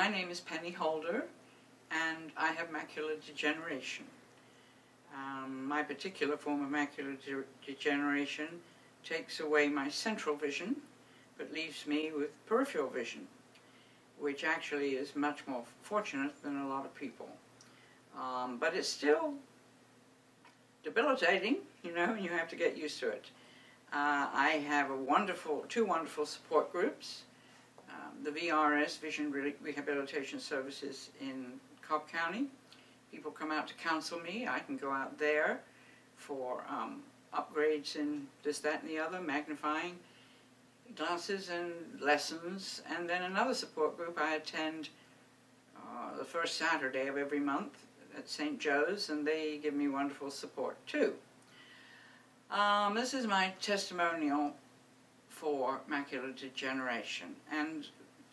My name is Penny Holder, and I have macular degeneration. My particular form of macular degeneration takes away my central vision, but leaves me with peripheral vision, which actually is much more fortunate than a lot of people. But it's still debilitating, and you have to get used to it. I have two wonderful support groups. The VRS, Vision Rehabilitation Services in Cobb County. People come out to counsel me. I can go out there for upgrades in this, that, and the other, magnifying glasses and lessons. And then another support group I attend the first Saturday of every month at St. Joe's, and they give me wonderful support too. This is my testimonial for macular degeneration, and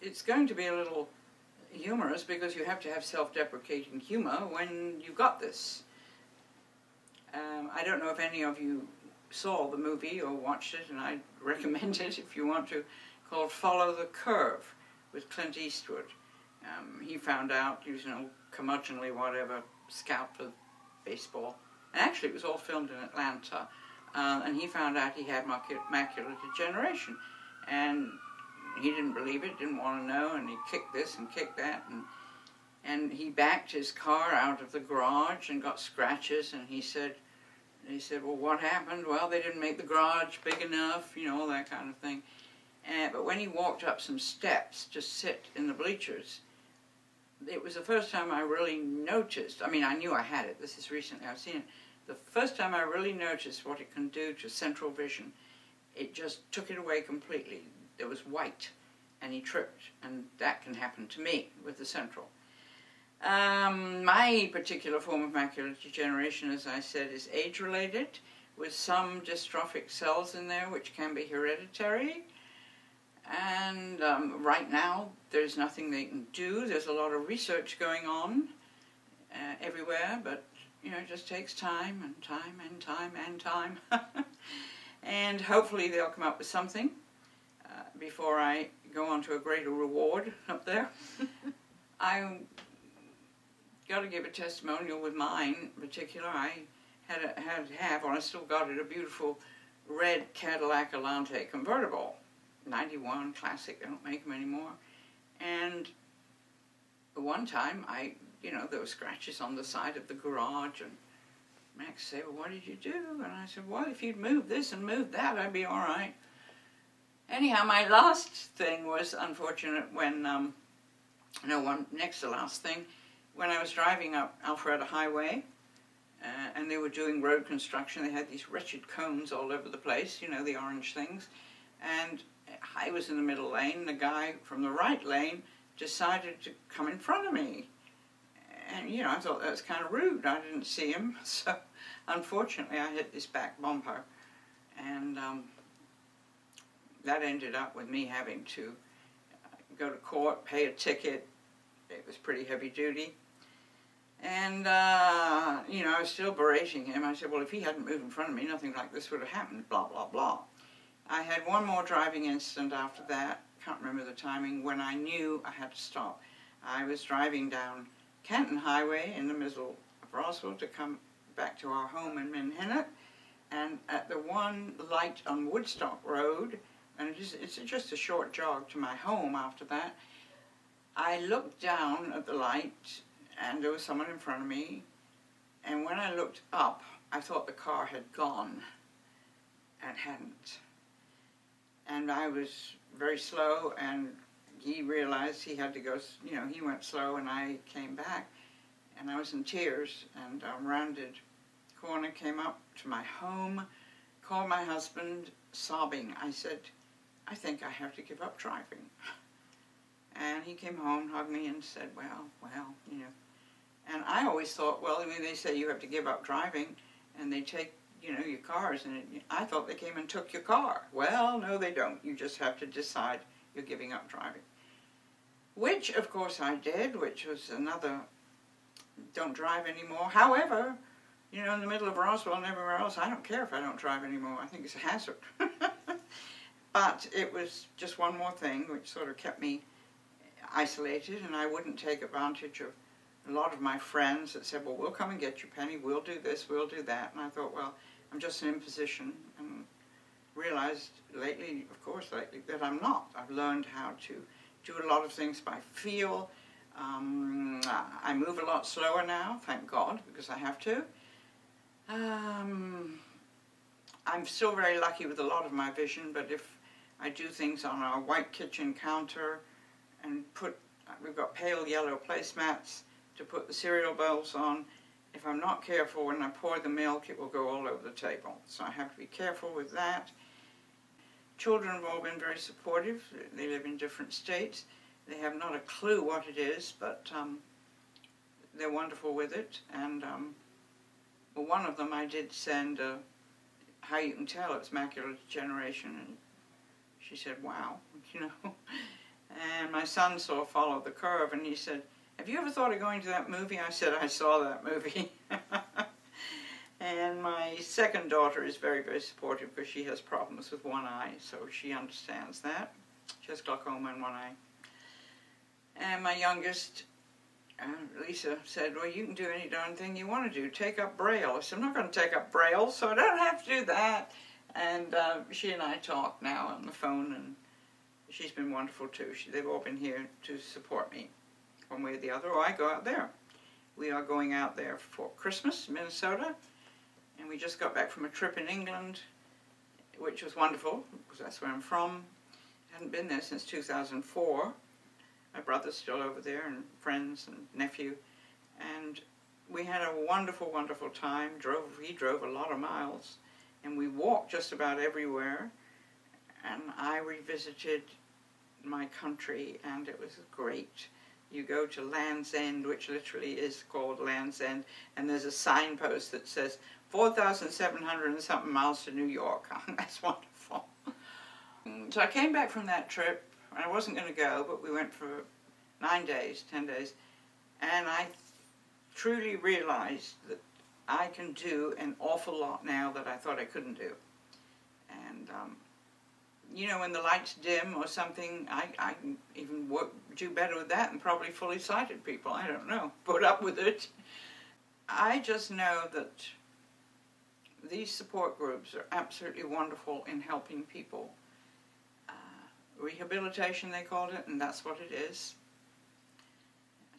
it's going to be a little humorous because you have to have self-deprecating humor when you've got this. I don't know if any of you saw the movie or watched it, and I'd recommend it if you want to, called Follow the Curve with Clint Eastwood. He found out he was an old curmudgeonly whatever scout for baseball, and actually it was all filmed in Atlanta, and he found out he had macular degeneration, and he didn't believe it, didn't want to know, and he kicked this and kicked that, and he backed his car out of the garage and got scratches, and he said, well, what happened? Well, they didn't make the garage big enough, all that kind of thing. But when he walked up some steps to sit in the bleachers, it was the first time I really noticed, I knew I had it, this is recently, I've seen it, the first time I really noticed what it can do to central vision. It just took it away completely. It was white, and he tripped, and that can happen to me with the central. My particular form of macular degeneration, as I said, is age-related, with some dystrophic cells in there which can be hereditary. And right now, there's nothing they can do. There's a lot of research going on everywhere, but it just takes time and time and time and time. And hopefully they'll come up with something before I go on to a greater reward up there. I got to give a testimonial with mine in particular. I I still got it, a beautiful red Cadillac Alante convertible, 91 classic, they don't make them anymore. And one time there were scratches on the side of the garage, and Max said, well, what did you do? And I said, well, if you'd move this and move that, I'd be all right. Anyhow, my last thing was unfortunate when, next to last thing, when I was driving up Alpharetta Highway, and they were doing road construction. They had these wretched cones all over the place, the orange things, and I was in the middle lane. The guy from the right lane decided to come in front of me. And, I thought that was kind of rude. I didn't see him, so unfortunately I hit this back bumper, and that ended up with me having to go to court, pay a ticket. It was pretty heavy duty. And, I was still berating him. I said, well, if he hadn't moved in front of me, nothing like this would have happened, blah, blah, blah. I had one more driving incident after that, can't remember the timing, when I knew I had to stop. I was driving down Canton Highway in the middle of Roswell to come back to our home in Minnehaha, and at the one light on Woodstock Road, and it's just a short jog to my home after that, I looked down at the light, and there was someone in front of me, and when I looked up, I thought the car had gone, and hadn't. And I was very slow, and he realized he had to go, he went slow, and I came back, and I was in tears, and rounded the corner, came up to my home, called my husband, sobbing. I said, I think I have to give up driving. And he came home, hugged me, and said, well, And I always thought, well, they say you have to give up driving, and they take, your cars, and I thought they came and took your car. Well, no, they don't. You just have to decide you're giving up driving. Which, of course, I did, which was another, don't drive anymore. However, in the middle of Roswell and everywhere else, I don't care if I don't drive anymore. I think it's a hazard. But it was just one more thing which sort of kept me isolated, and I wouldn't take advantage of a lot of my friends that said, well, we'll come and get you, Penny, we'll do this, we'll do that. And I thought, well, I'm just an imposition, and realized lately, that I'm not. I've learned how to do a lot of things by feel. I move a lot slower now, thank God, because I have to. I'm still very lucky with a lot of my vision, but if I do things on our white kitchen counter and we've got pale yellow placemats to put the cereal bowls on. If I'm not careful, when I pour the milk, it will go all over the table. So I have to be careful with that. Children have all been very supportive. They live in different states. They have not a clue what it is, but they're wonderful with it. And well, one of them I did send how you can tell it's macular degeneration, and she said, wow, you know. And my son saw Follow the Curve, and he said, have you ever thought of going to that movie? I said, I saw that movie. And my second daughter is very, very supportive because she has problems with one eye, so she understands that. She has glaucoma in one eye. And my youngest, Lisa, said, well, you can do any darn thing you want to do. Take up Braille. I said, I'm not going to take up Braille, so I don't have to do that. And she and I talk now on the phone, and she's been wonderful too. They've all been here to support me one way or the other, or I go out there. We are going out there for Christmas in Minnesota, and we just got back from a trip in England, which was wonderful, because that's where I'm from. I hadn't been there since 2004. My brother's still over there, and friends and nephew, and we had a wonderful, wonderful time. He drove a lot of miles, and we walked just about everywhere, and I revisited my country, and it was great. You go to Land's End, which literally is called Land's End, and there's a signpost that says 4,700 and something miles to New York. That's wonderful. So I came back from that trip. I wasn't going to go, but we went for 9 days, 10 days, and I truly realized that I can do an awful lot now that I thought I couldn't do. And you know, when the lights dim or something, I can even do better with that than probably fully sighted people. I don't know. Put up with it. I just know that these support groups are absolutely wonderful in helping people. Rehabilitation, they called it, and that's what it is.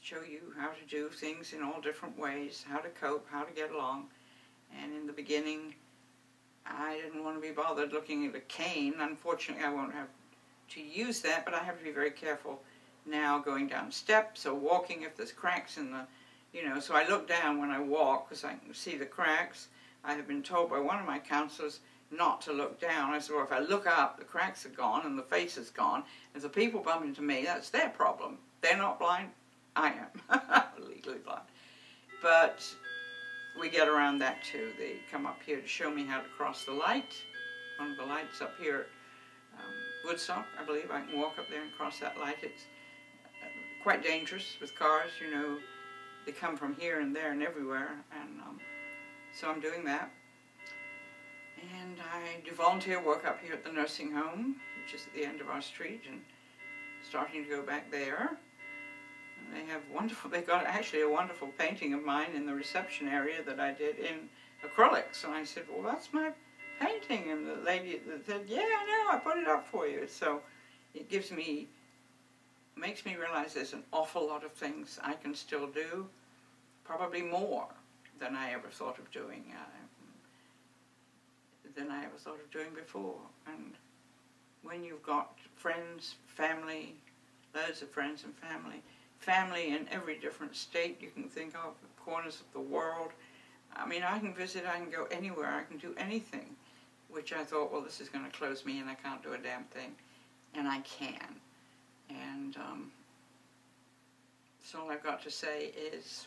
Show you how to do things in all different ways, how to cope, how to get along. And in the beginning, I didn't want to be bothered looking at a cane. Unfortunately, I won't have to use that, but I have to be very careful now going down steps or walking if there's cracks in the, you know, so I look down when I walk because I can see the cracks. I have been told by one of my counselors not to look down. I said, well, if I look up, the cracks are gone and the face is gone. If the people bump into me, that's their problem. They're not blind. I am. Legally blind. But we get around that too. They come up here to show me how to cross the light. One of the lights up here at Woodstock, I believe. I can walk up there and cross that light. It's quite dangerous with cars, you know. They come from here and there and everywhere. And so I'm doing that. And I do volunteer work up here at the nursing home, which is at the end of our street, and starting to go back there. And they have wonderful, they got actually a wonderful painting of mine in the reception area that I did in acrylics. And I said, well, that's my painting. And the lady said, yeah, I know, I put it up for you. So it makes me realize there's an awful lot of things I can still do, probably more than I ever thought of doing. Than I ever thought of doing before. And when you've got friends, family, loads of friends and family in every different state you can think of, corners of the world. I mean, I can visit, I can go anywhere, I can do anything, which I thought, well, this is going to close me and I can't do a damn thing. And I can. And so all I've got to say is,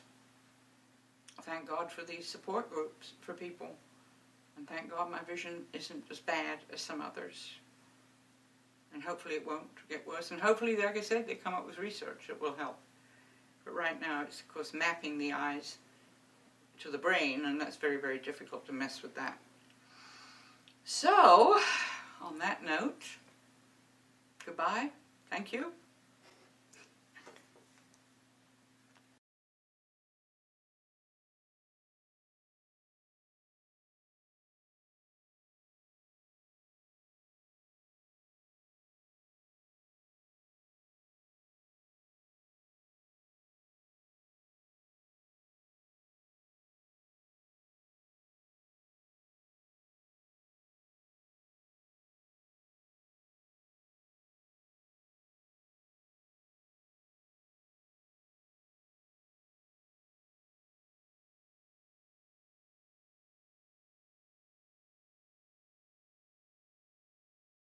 thank God for these support groups for people. And thank God my vision isn't as bad as some others. And hopefully it won't get worse. And hopefully, like I said, they come up with research that will help. But right now it's, of course, mapping the eyes to the brain, and that's very, very difficult to mess with that. So, on that note, goodbye. Thank you.